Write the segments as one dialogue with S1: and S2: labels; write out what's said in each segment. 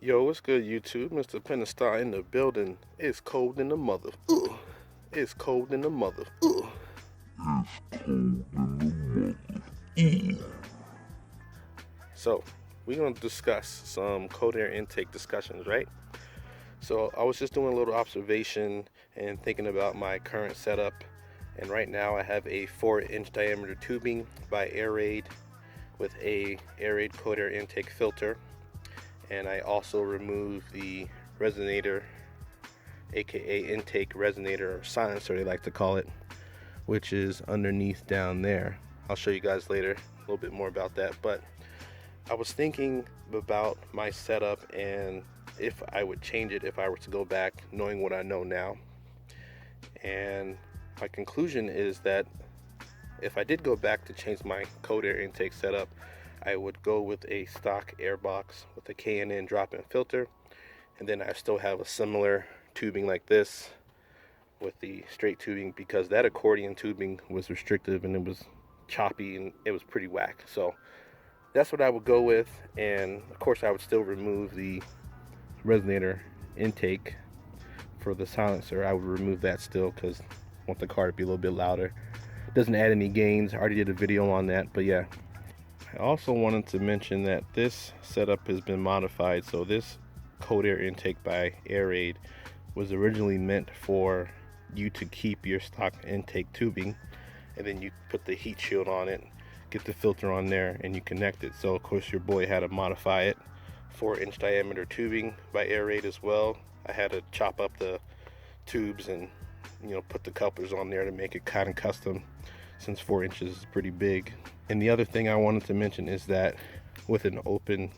S1: Yo, what's good, YouTube? Mr. Pentastar in the building. It's cold in the mother. Ugh. It's cold in the mother. Ugh. So, we're going to discuss some cold air intake discussions, right? So, I was just doing a little observation and thinking about my current setup. And right now, I have a 4-inch diameter tubing by Airaid with a Airaid cold air intake filter. And I also removed the resonator, aka intake resonator, or silencer they like to call it, which is underneath down there. I'll show you guys later a little bit more about that. But I was thinking about my setup and if I would change it if I were to go back, knowing what I know now. And my conclusion is that if I did go back to change my cold air intake setup, I would go with a stock air box with a K&N drop-in filter, and then I still have a similar tubing like this with the straight tubing, because that accordion tubing was restrictive and it was choppy and it was pretty whack. So that's what I would go with, and of course I would still remove the resonator intake for the silencer. I would remove that still because I want the car to be a little bit louder. Doesn't add any gains. I already did a video on that, but yeah. I also wanted to mention that this setup has been modified. So this cold air intake by Airaid was originally meant for you to keep your stock intake tubing, and then you put the heat shield on it, get the filter on there, and you connect it. So of course your boy had to modify it. 4-inch diameter tubing by Airaid as well. I had to chop up the tubes and put the couplers on there to make it kind of custom, since 4 inches is pretty big. And the other thing I wanted to mention is that with an open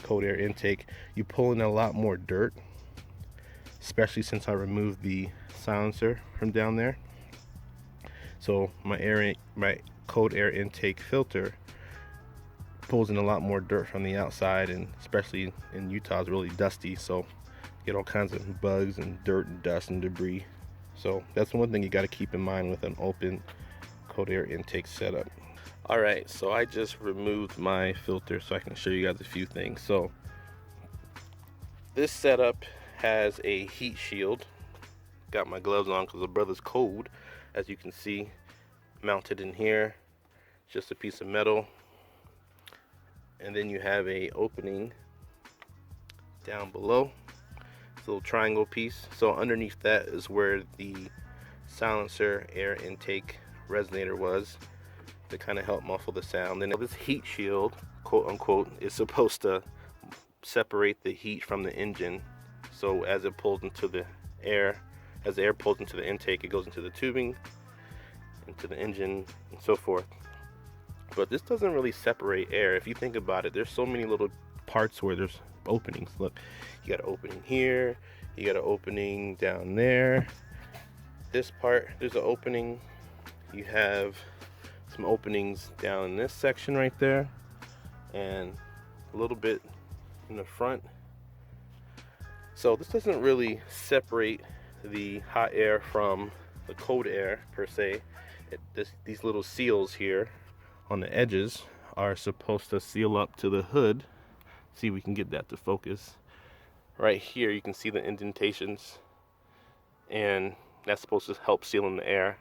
S1: cold air intake, you pull in a lot more dirt, especially since I removed the silencer from down there. So my cold air intake filter pulls in a lot more dirt from the outside, and especially in Utah it's really dusty, so you get all kinds of bugs and dirt and dust and debris. So that's one thing you got to keep in mind with an open cold air intake setup. Alright, so I just removed my filter so I can show you guys a few things. So this setup has a heat shield. Got my gloves on because the brother's cold, as you can see, mounted in here. Just a piece of metal. And then you have a opening down below. It's a little triangle piece. So underneath that is where the silencer air intake resonator was, to kind of help muffle the sound. And this heat shield, quote unquote, is supposed to separate the heat from the engine. So as it pulls into the air, as the air pulls into the intake, it goes into the tubing, into the engine, and so forth. But this doesn't really separate air. If you think about it, there's so many little parts where there's openings. Look, you got an opening here, you got an opening down there. This part, there's an opening. You have some openings down in this section right there, and a little bit in the front. So this doesn't really separate the hot air from the cold air per se. These little seals here on the edges are supposed to seal up to the hood. See if we can get that to focus. Right here you can see the indentations, and that's supposed to help seal in the air.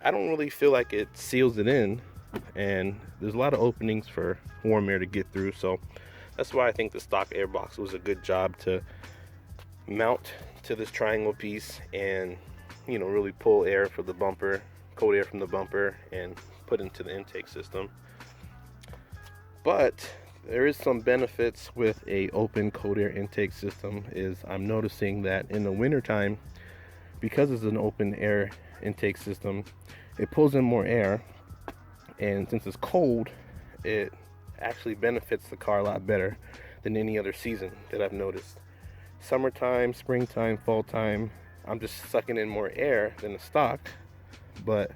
S1: I don't really feel like it seals it in, and there's a lot of openings for warm air to get through. So that's why I think the stock air box was a good job to mount to this triangle piece and really pull air for the bumper, cold air from the bumper, and put into the intake system. But there is some benefits with a open cold air intake system. Is I'm noticing that in the wintertime, because it's an open air intake system, it pulls in more air, and since it's cold, it actually benefits the car a lot better than any other season that I've noticed. Summertime, springtime, fall time, I'm just sucking in more air than the stock, but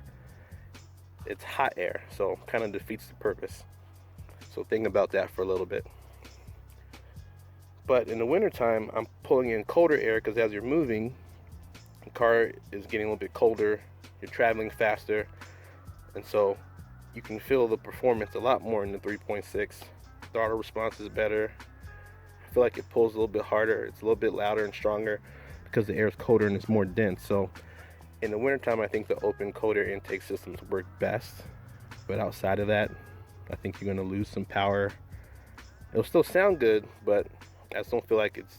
S1: it's hot air, so kind of defeats the purpose. So think about that for a little bit. But in the wintertime, I'm pulling in colder air because as you're moving, the car is getting a little bit colder, you're traveling faster, and so you can feel the performance a lot more in the 3.6. Throttle response is better, I feel like it pulls a little bit harder. It's a little bit louder and stronger because the air is colder and it's more dense. So in the wintertime, I think the open cold air intake systems work best. But outside of that, I think you're gonna lose some power. It'll still sound good, but I just don't feel like it's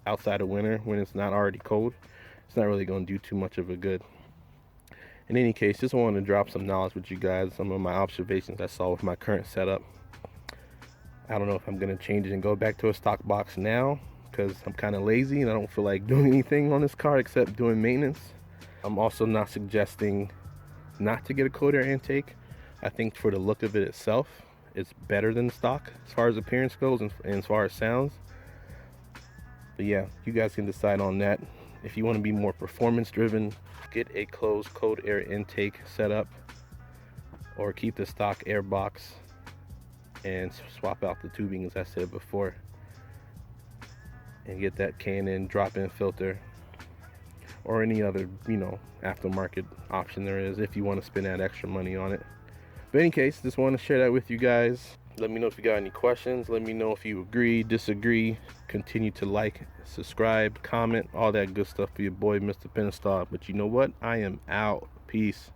S1: outside of winter when it's not already cold. It's not really gonna do too much of a good. In any case, just wanted to drop some knowledge with you guys, some of my observations I saw with my current setup. I don't know if I'm gonna change it and go back to a stock box now because I'm kind of lazy and I don't feel like doing anything on this car except doing maintenance. I'm also not suggesting not to get a cold air intake. I think for the look of it itself, it's better than stock as far as appearance goes and as far as sounds. But yeah, you guys can decide on that. If you want to be more performance driven, get a closed cold air intake setup, or keep the stock air box and swap out the tubing as I said before, and get that K&N drop-in filter or any other, you know, aftermarket option there is if you want to spend that extra money on it. But in any case, just want to share that with you guys. Let me know if you got any questions. Let me know if you agree, disagree. Continue to like, subscribe, comment, all that good stuff for your boy, Mr. Penstock. But you know what? I am out. Peace.